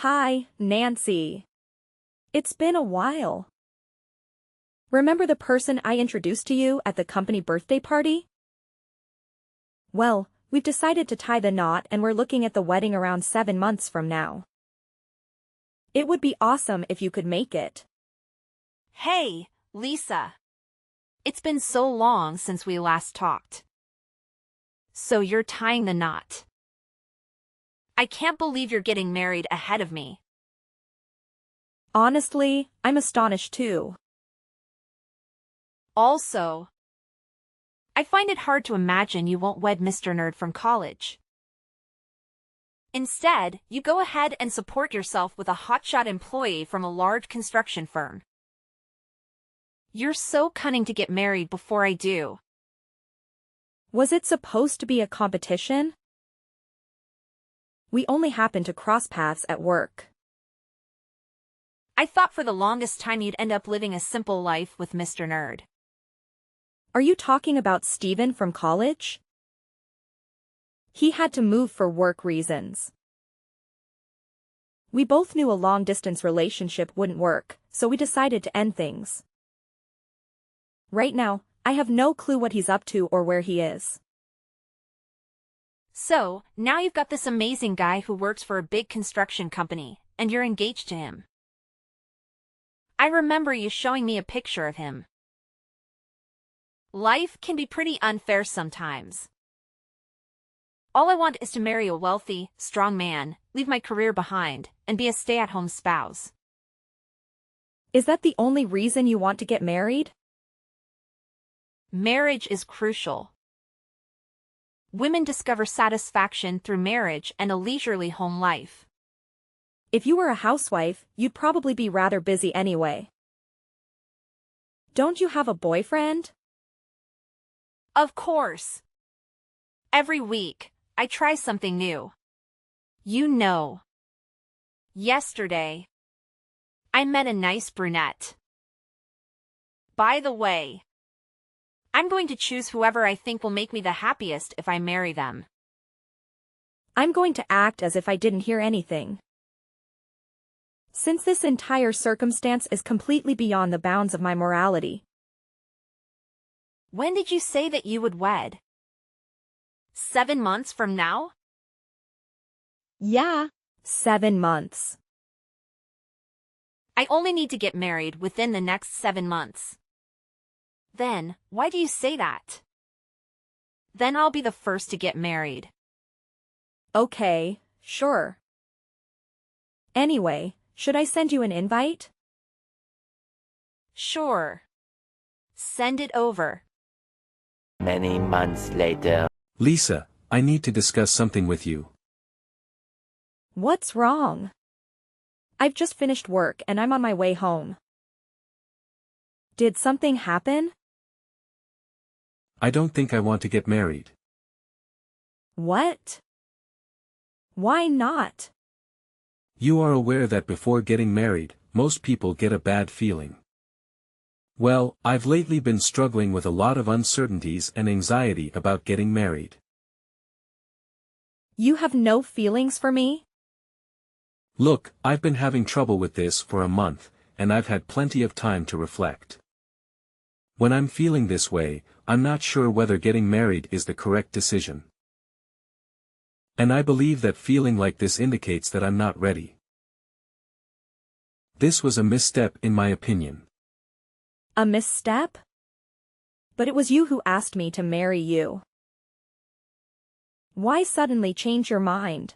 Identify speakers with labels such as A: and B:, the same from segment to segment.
A: Hi, Nancy. It's been a while. Remember the person I introduced to you at the company birthday party? Well, we've decided to tie the knot and we're looking at the wedding around 7 months from now. It would be awesome if you could make it.
B: Hey, Lisa. It's been so long since we last talked. So you're tying the knot. I can't believe you're getting married ahead of me.
A: Honestly, I'm astonished too.
B: Also, I find it hard to imagine you won't wed Mr. Nerd from college. Instead, you go ahead and support yourself with a hotshot employee from a large construction firm. You're so cunning to get married before I do.
A: Was it supposed to be a competition? We only happened to cross paths at work.
B: I thought for the longest time you'd end up living a simple life with Mr. Nerd.
A: Are you talking about Steven from college? He had to move for work reasons. We both knew a long-distance relationship wouldn't work, so we decided to end things. Right now, I have no clue what he's up to or where he is.
B: So, now you've got this amazing guy who works for a big construction company, and you're engaged to him. I remember you showing me a picture of him. Life can be pretty unfair sometimes. All I want is to marry a wealthy, strong man, leave my career behind, and be a stay-at-home spouse.
A: Is that the only reason you want to get married?
B: Marriage is crucial. Women discover satisfaction through marriage and a leisurely home life.
A: If you were a housewife, you'd probably be rather busy anyway. Don't you have a boyfriend?
B: Of course. Every week, I try something new. You know. Yesterday, I met a nice brunette. By the way, I'm going to choose whoever I think will make me the happiest if I marry them.
A: I'm going to act as if I didn't hear anything. Since this entire circumstance is completely beyond the bounds of my morality.
B: When did you say that you would wed? 7 months from now?
A: Yeah, 7 months.
B: I only need to get married within the next 7 months. Then, why do you say that? Then I'll be the first to get married.
A: Okay, sure. Anyway, should I send you an invite?
B: Sure. Send it over.
C: Many months later.
D: Lisa, I need to discuss something with you.
A: What's wrong? I've just finished work and I'm on my way home. Did something happen?
D: I don't think I want to get married.
A: What? Why not?
D: You are aware that before getting married, most people get a bad feeling. Well, I've lately been struggling with a lot of uncertainties and anxiety about getting married.
A: You have no feelings for me?
D: Look, I've been having trouble with this for a month, and I've had plenty of time to reflect. When I'm feeling this way, I'm not sure whether getting married is the correct decision. And I believe that feeling like this indicates that I'm not ready. This was a misstep in my opinion.
A: A misstep? But it was you who asked me to marry you. Why suddenly change your mind?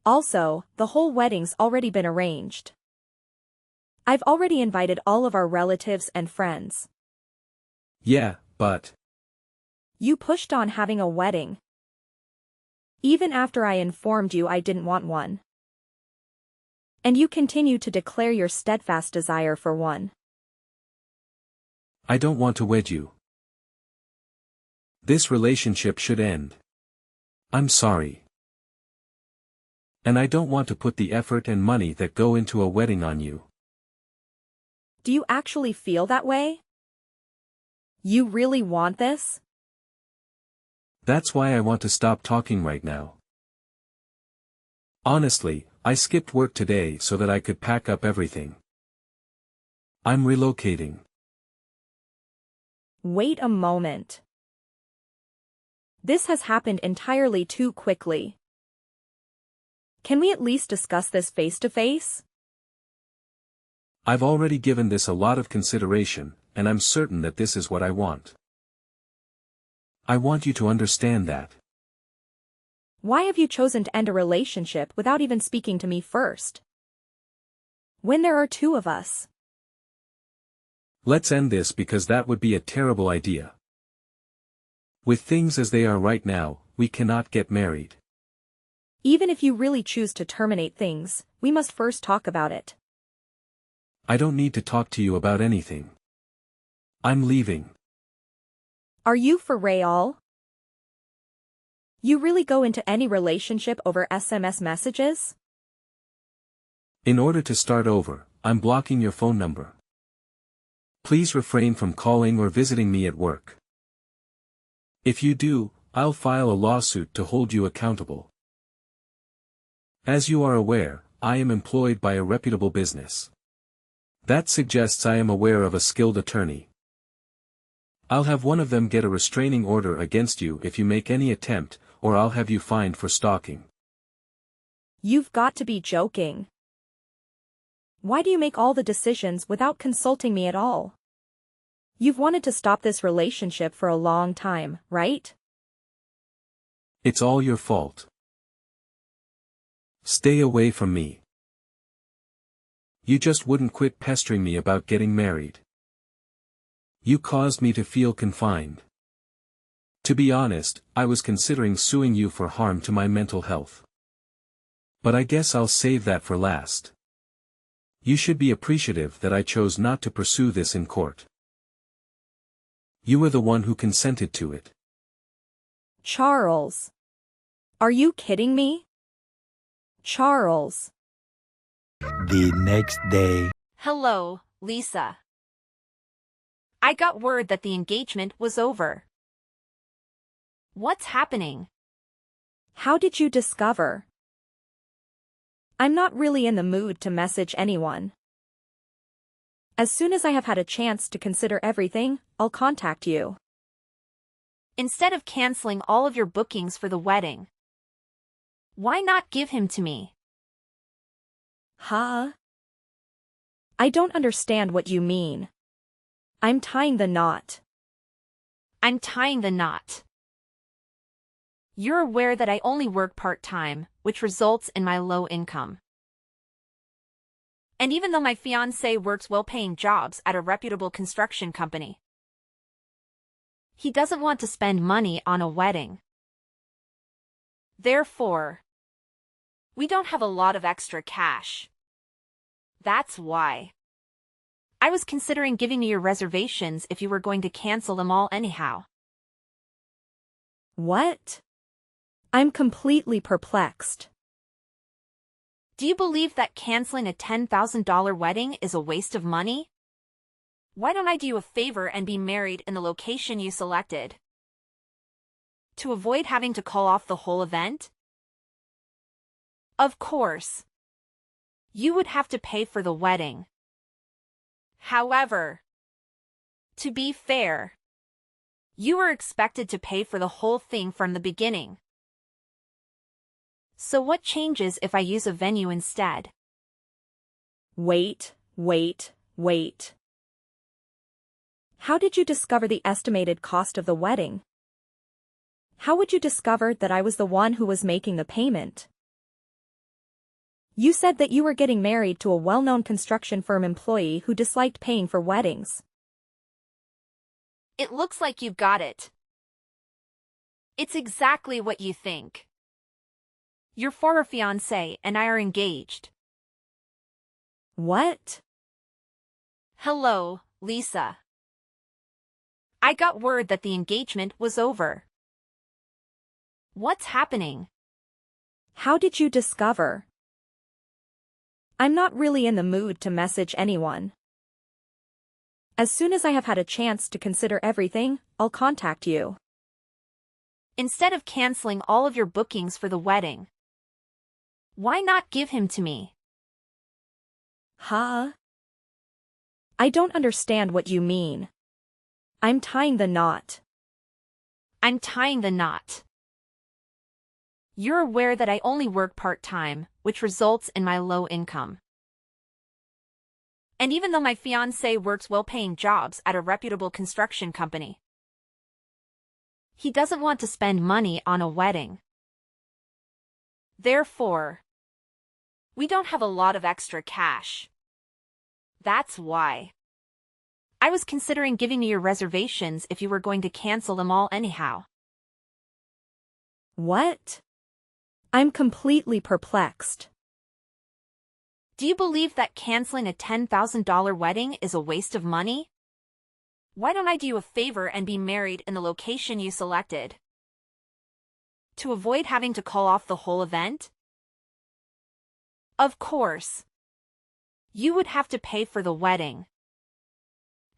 A: Also, the whole wedding's already been arranged. I've already invited all of our relatives and friends.
D: Yeah, but...
A: You pushed on having a wedding. Even after I informed you I didn't want one. And you continue to declare your steadfast desire for one.
D: I don't want to wed you. This relationship should end. I'm sorry. And I don't want to put the effort and money that go into a wedding on you.
A: Do you actually feel that way? You really want this?
D: That's why I want to stop talking right now. Honestly, I skipped work today so that I could pack up everything. I'm relocating.
A: Wait a moment. This has happened entirely too quickly. Can we at least discuss this face to face?
D: I've already given this a lot of consideration, and I'm certain that this is what I want. I want you to understand that.
A: Why have you chosen to end a relationship without even speaking to me first? When there are two of us.
D: Let's end this because that would be a terrible idea. With things as they are right now, we cannot get married.
A: Even if you really choose to terminate things, we must first talk about it.
D: I don't need to talk to you about anything. I'm leaving.
A: Are you for real? You really go into any relationship over SMS messages?
D: In order to start over, I'm blocking your phone number. Please refrain from calling or visiting me at work. If you do, I'll file a lawsuit to hold you accountable. As you are aware, I am employed by a reputable business. That suggests I am aware of a skilled attorney. I'll have one of them get a restraining order against you if you make any attempt, or I'll have you fined for stalking.
A: You've got to be joking. Why do you make all the decisions without consulting me at all? You've wanted to stop this relationship for a long time, right?
D: It's all your fault. Stay away from me. You just wouldn't quit pestering me about getting married. You caused me to feel confined. To be honest, I was considering suing you for harm to my mental health. But I guess I'll save that for last. You should be appreciative that I chose not to pursue this in court. You were the one who consented to it.
A: Charles. Are you kidding me? Charles.
E: The next day.
B: Hello, Lisa. I got word that the engagement was over. What's happening?
A: How did you discover? I'm not really in the mood to message anyone. As soon as I have had a chance to consider everything, I'll contact you.
B: Instead of canceling all of your bookings for the wedding, why not give him to me?
A: Huh? I don't understand what you mean. I'm tying the knot.
B: I'm tying the knot. You're aware that I only work part-time, which results in my low income. And even though my fiancé works well-paying jobs at a reputable construction company, he doesn't want to spend money on a wedding. Therefore, we don't have a lot of extra cash. That's why. I was considering giving you your reservations if you were going to cancel them all anyhow.
A: What? I'm completely perplexed.
B: Do you believe that canceling a $10,000 wedding is a waste of money? Why don't I do you a favor and be married in the location you selected? To avoid having to call off the whole event? Of course. You would have to pay for the wedding. However, to be fair, you were expected to pay for the whole thing from the beginning. So what changes if I use a venue instead?
A: Wait. How did you discover the estimated cost of the wedding? How would you discover that I was the one who was making the payment? You said that you were getting married to a well-known construction firm employee who disliked paying for weddings.
B: It looks like you've got it. It's exactly what you think. Your former fiancé and I are engaged.
A: What?
B: Hello, Lisa. I got word that the engagement was over. What's happening?
A: How did you discover? I'm not really in the mood to message anyone. As soon as I have had a chance to consider everything, I'll contact you.
B: Instead of canceling all of your bookings for the wedding, Why not give him to me?
A: Huh? I don't understand what you mean. I'm tying the knot.
B: I'm tying the knot. You're aware that I only work part-time, which results in my low income. And even though my fiancé works well-paying jobs at a reputable construction company, he doesn't want to spend money on a wedding. Therefore, we don't have a lot of extra cash. That's why. I was considering giving you your reservations if you were going to cancel them all anyhow.
A: What? I'm completely perplexed.
B: Do you believe that canceling a $10,000 wedding is a waste of money? Why don't I do you a favor and be married in the location you selected? To avoid having to call off the whole event? Of course. You would have to pay for the wedding.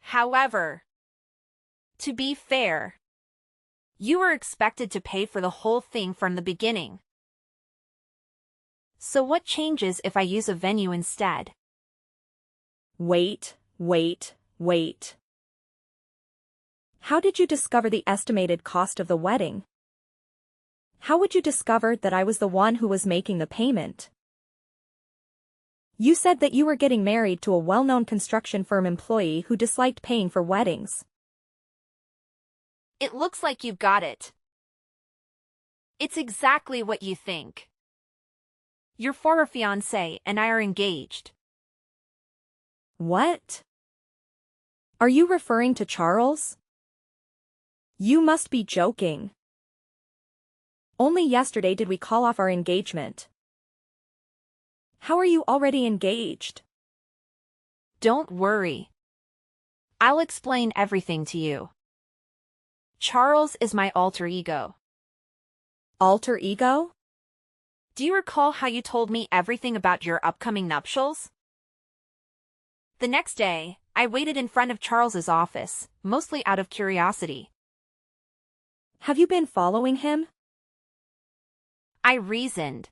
B: However, to be fair, you were expected to pay for the whole thing from the beginning. So what changes if I use a venue instead?
A: Wait. How did you discover the estimated cost of the wedding? How would you discover that I was the one who was making the payment? You said that you were getting married to a well-known construction firm employee who disliked paying for weddings.
B: It looks like you've got it. It's exactly what you think. Your former fiancé and I are engaged.
A: What? Are you referring to Charles? You must be joking. Only yesterday did we call off our engagement. How are you already engaged?
B: Don't worry. I'll explain everything to you. Charles is my alter ego.
A: Alter ego?
B: Do you recall how you told me everything about your upcoming nuptials? The next day, I waited in front of Charles's office, mostly out of curiosity.
A: Have you been following him?
B: I reasoned.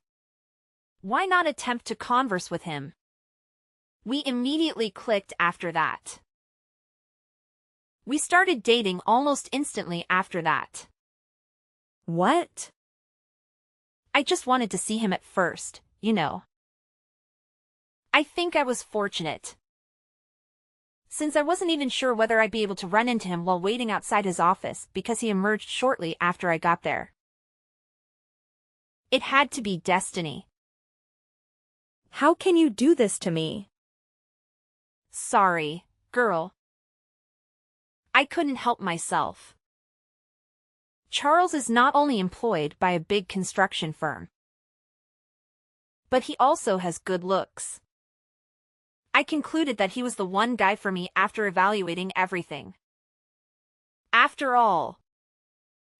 B: Why not attempt to converse with him? We immediately clicked after that. We started dating almost instantly after that.
A: What?
B: I just wanted to see him at first, you know. I think I was fortunate, since I wasn't even sure whether I'd be able to run into him while waiting outside his office because he emerged shortly after I got there. It had to be destiny.
A: How can you do this to me?
B: Sorry, girl. I couldn't help myself. Charles is not only employed by a big construction firm, but he also has good looks. I concluded that he was the one guy for me after evaluating everything. After all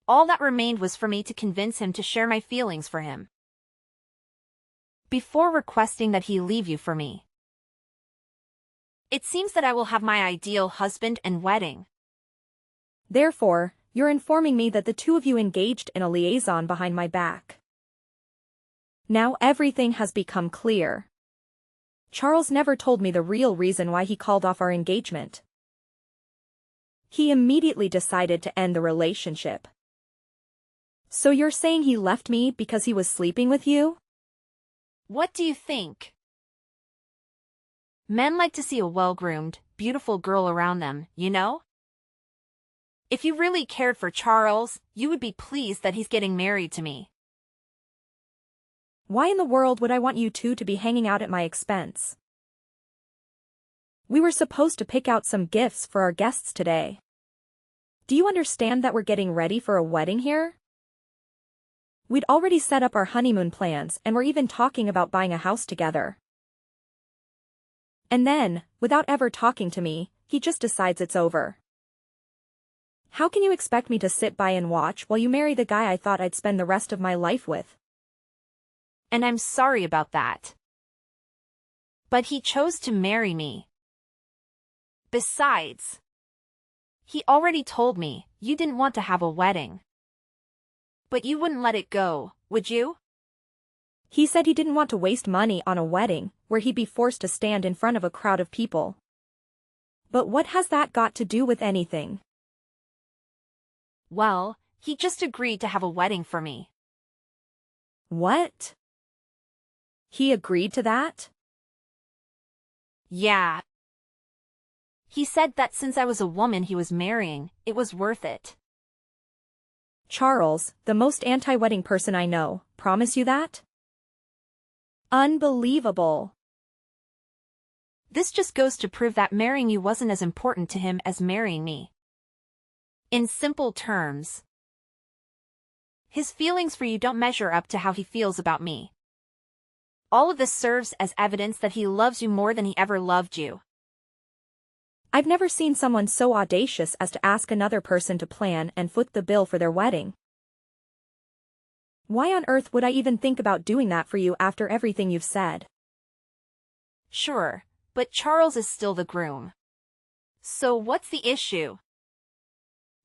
B: that remained was for me to convince him to share my feelings for him, before requesting that he leave you for me. It seems that I will have my ideal husband and wedding.
A: Therefore, you're informing me that the two of you engaged in a liaison behind my back. Now everything has become clear. Charles never told me the real reason why he called off our engagement. He immediately decided to end the relationship. So you're saying he left me because he was sleeping with you?
B: What do you think? Men like to see a well-groomed, beautiful girl around them, you know? If you really cared for Charles, you would be pleased that he's getting married to me.
A: Why in the world would I want you two to be hanging out at my expense? We were supposed to pick out some gifts for our guests today. Do you understand that we're getting ready for a wedding here? We'd already set up our honeymoon plans and we're even talking about buying a house together. And then, without ever talking to me, he just decides it's over. How can you expect me to sit by and watch while you marry the guy I thought I'd spend the rest of my life with?
B: And I'm sorry about that. But he chose to marry me. Besides, he already told me you didn't want to have a wedding. But you wouldn't let it go, would you?
A: He said he didn't want to waste money on a wedding where he'd be forced to stand in front of a crowd of people. But what has that got to do with anything?
B: Well, he just agreed to have a wedding for me.
A: What? He agreed to that?
B: Yeah. He said that since I was a woman he was marrying, it was worth it.
A: Charles, the most anti-wedding person I know, promise you that? Unbelievable.
B: This just goes to prove that marrying you wasn't as important to him as marrying me. In simple terms, his feelings for you don't measure up to how he feels about me. All of this serves as evidence that he loves you more than he ever loved you.
A: I've never seen someone so audacious as to ask another person to plan and foot the bill for their wedding. Why on earth would I even think about doing that for you after everything you've said?
B: Sure, but Charles is still the groom. So what's the issue?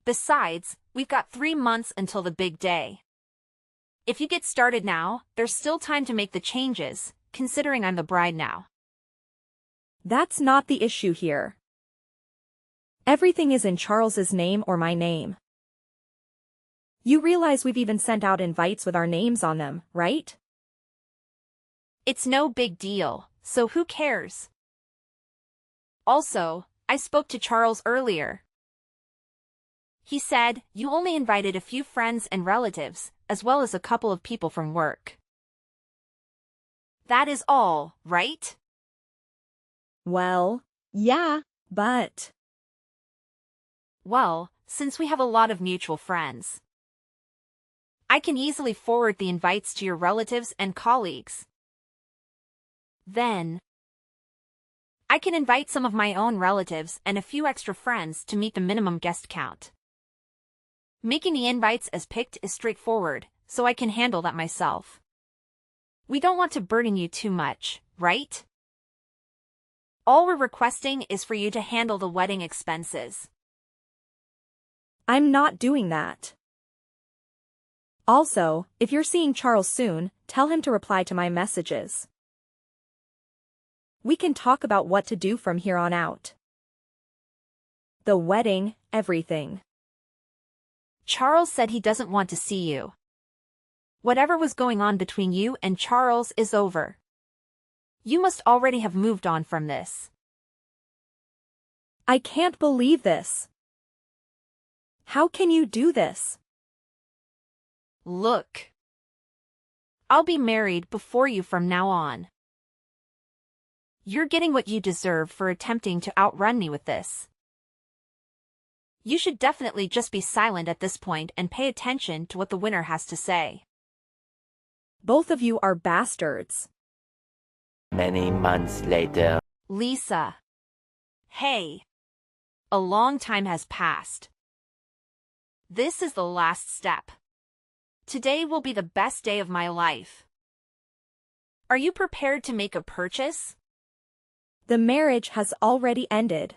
B: Besides, we've got 3 months until the big day. If you get started now, there's still time to make the changes, considering I'm the bride now.
A: That's not the issue here. Everything is in Charles's name or my name. You realize we've even sent out invites with our names on them, right?
B: It's no big deal, so who cares? Also, I spoke to Charles earlier. He said you only invited a few friends and relatives, as well as a couple of people from work. That is all, right?
A: Well, yeah, but...
B: Well, since we have a lot of mutual friends, I can easily forward the invites to your relatives and colleagues. Then, I can invite some of my own relatives and a few extra friends to meet the minimum guest count. Making the invites as picked is straightforward, so I can handle that myself. We don't want to burden you too much, right? All we're requesting is for you to handle the wedding expenses.
A: I'm not doing that. Also, if you're seeing Charles soon, tell him to reply to my messages. We can talk about what to do from here on out. The wedding, everything.
B: Charles said he doesn't want to see you. Whatever was going on between you and Charles is over. You must already have moved on from this.
A: I can't believe this. How can you do this?
B: Look. I'll be married before you from now on. You're getting what you deserve for attempting to outrun me with this. You should definitely just be silent at this point and pay attention to what the winner has to say.
A: Both of you are bastards.
C: Many months later.
B: Lisa. Hey. A long time has passed. This is the last step. Today will be the best day of my life. Are you prepared to make a purchase?
A: The marriage has already ended.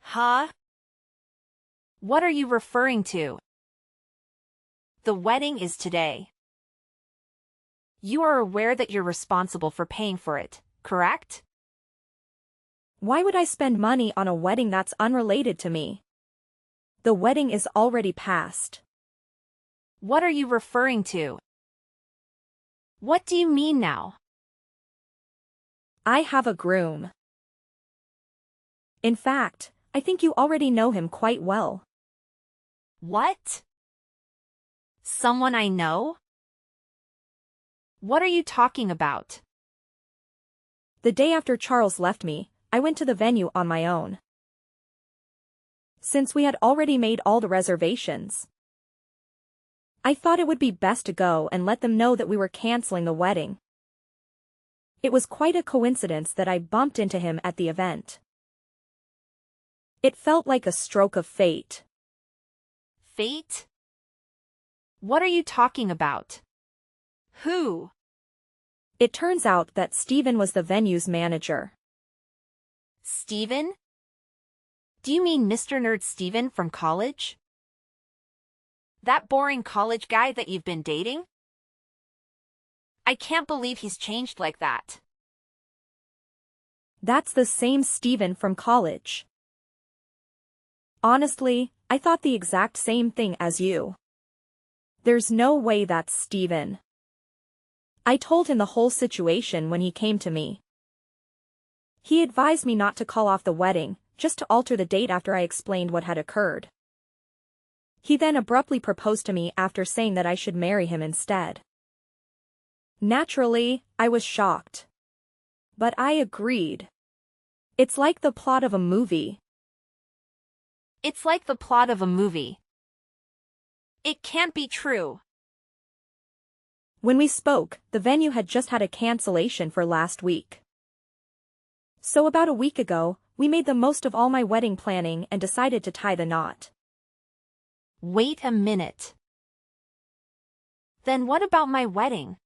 B: Huh? What are you referring to? The wedding is today. You are aware that you're responsible for paying for it, correct?
A: Why would I spend money on a wedding that's unrelated to me? The wedding is already past.
B: What are you referring to? What do you mean now?
A: I have a groom. In fact, I think you already know him quite well.
B: What? Someone I know? What are you talking about?
A: The day after Charles left me, I went to the venue on my own. Since we had already made all the reservations, I thought it would be best to go and let them know that we were canceling the wedding. It was quite a coincidence that I bumped into him at the event. It felt like a stroke of fate.
B: Fate? What are you talking about? Who?
A: It turns out that Stephen was the venue's manager.
B: Stephen? Do you mean Mr. Nerd Stephen from college? That boring college guy that you've been dating? I can't believe he's changed like that.
A: That's the same Steven from college. Honestly, I thought the exact same thing as you. There's no way that's Steven. I told him the whole situation when he came to me. He advised me not to call off the wedding, just to alter the date after I explained what had occurred. He then abruptly proposed to me after saying that I should marry him instead. Naturally, I was shocked. But I agreed. It's like the plot of a movie.
B: It's like the plot of a movie. It can't be true.
A: When we spoke, the venue had just had a cancellation for last week. So about a week ago, we made the most of all my wedding planning and decided to tie the knot.
B: Wait a minute. Then what about my wedding?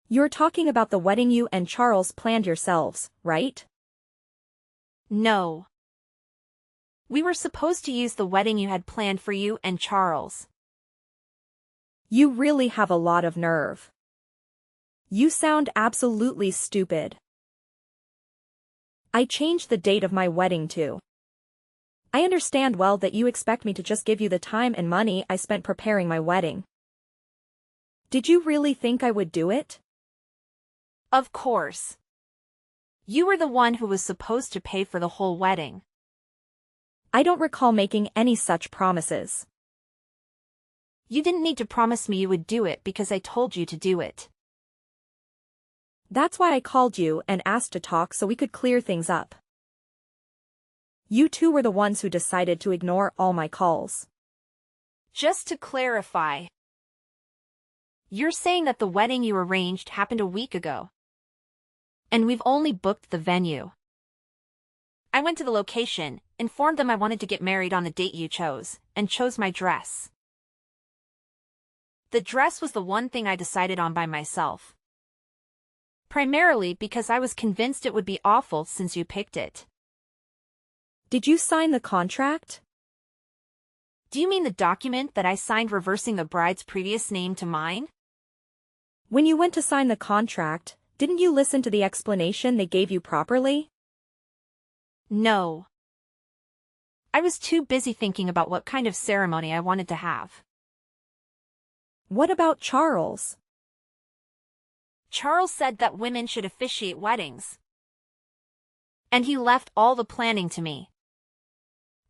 A: You're talking about the wedding you and Charles planned yourselves, right?
B: No. We were supposed to use the wedding you had planned for you and Charles.
A: You really have a lot of nerve. You sound absolutely stupid. I changed the date of my wedding too. I understand well that you expect me to just give you the time and money I spent preparing my wedding. Did you really think I would do it?
B: Of course. You were the one who was supposed to pay for the whole wedding.
A: I don't recall making any such promises.
B: You didn't need to promise me you would do it because I told you to do it.
A: That's why I called you and asked to talk so we could clear things up. You two were the ones who decided to ignore all my calls.
B: Just to clarify, you're saying that the wedding you arranged happened a week ago. And we've only booked the venue. I went to the location, informed them I wanted to get married on the date you chose, and chose my dress. The dress was the one thing I decided on by myself. Primarily because I was convinced it would be awful since you picked it.
A: Did you sign the contract?
B: Do you mean the document that I signed reversing the bride's previous name to mine?
A: When you went to sign the contract, didn't you listen to the explanation they gave you properly?
B: No. I was too busy thinking about what kind of ceremony I wanted to have.
A: What about Charles?
B: Charles said that women should officiate weddings. And he left all the planning to me.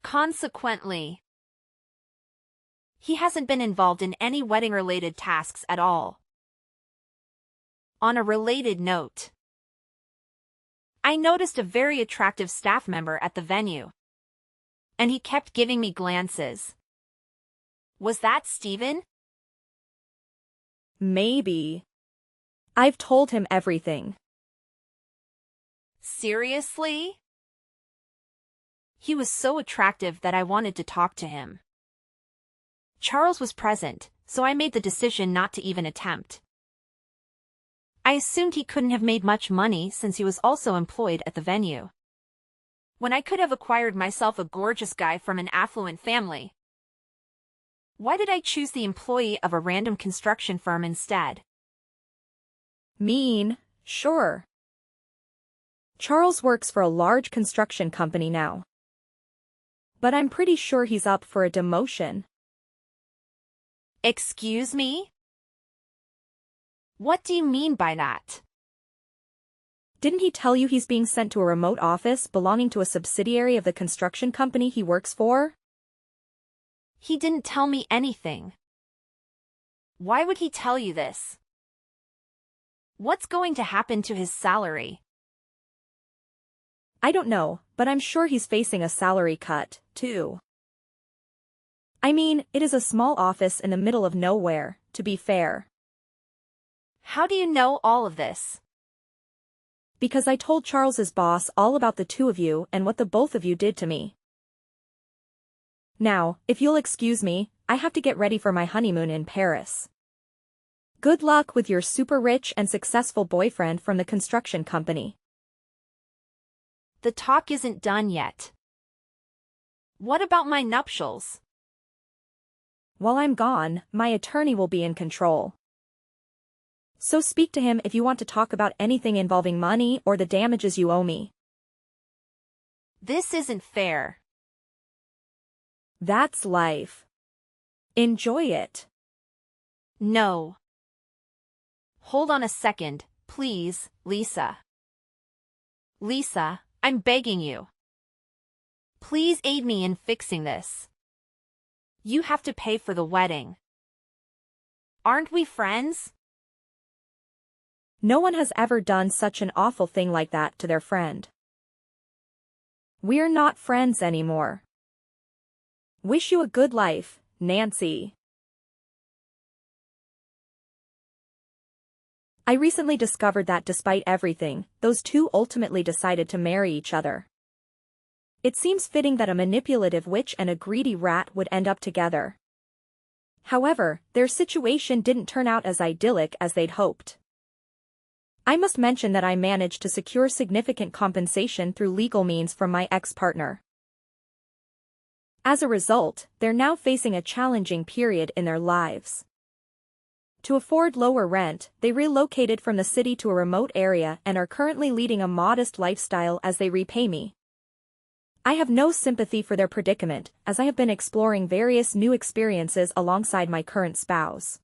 B: Consequently, he hasn't been involved in any wedding-related tasks at all. On a related note, I noticed a very attractive staff member at the venue. And he kept giving me glances. Was that Steven?
A: Maybe. I've told him everything.
B: Seriously? He was so attractive that I wanted to talk to him. Charles was present, so I made the decision not to even attempt. I assumed he couldn't have made much money since he was also employed at the venue. When I could have acquired myself a gorgeous guy from an affluent family. Why did I choose the employee of a random construction firm instead?
A: Mean, sure. Charles works for a large construction company now. But I'm pretty sure he's up for a demotion.
B: Excuse me? What do you mean by that?
A: Didn't he tell you he's being sent to a remote office belonging to a subsidiary of the construction company he works for?
B: He didn't tell me anything. Why would he tell you this? What's going to happen to his salary?
A: I don't know, but I'm sure he's facing a salary cut, too. I mean, it is a small office in the middle of nowhere, to be fair.
B: How do you know all of this?
A: Because I told Charles's boss all about the two of you and what the both of you did to me. Now, if you'll excuse me, I have to get ready for my honeymoon in Paris. Good luck with your super rich and successful boyfriend from the construction company.
B: The talk isn't done yet. What about my nuptials?
A: While I'm gone, my attorney will be in control. So speak to him if you want to talk about anything involving money or the damages you owe me.
B: This isn't fair.
A: That's life. Enjoy it.
B: No. Hold on a second, please, Lisa. Lisa, I'm begging you. Please aid me in fixing this. You have to pay for the wedding. Aren't we friends?
A: No one has ever done such an awful thing like that to their friend. We're not friends anymore. Wish you a good life, Nancy. I recently discovered that despite everything, those two ultimately decided to marry each other. It seems fitting that a manipulative witch and a greedy rat would end up together. However, their situation didn't turn out as idyllic as they'd hoped. I must mention that I managed to secure significant compensation through legal means from my ex-partner. As a result, they're now facing a challenging period in their lives. To afford lower rent, they relocated from the city to a remote area and are currently leading a modest lifestyle as they repay me. I have no sympathy for their predicament, as I have been exploring various new experiences alongside my current spouse.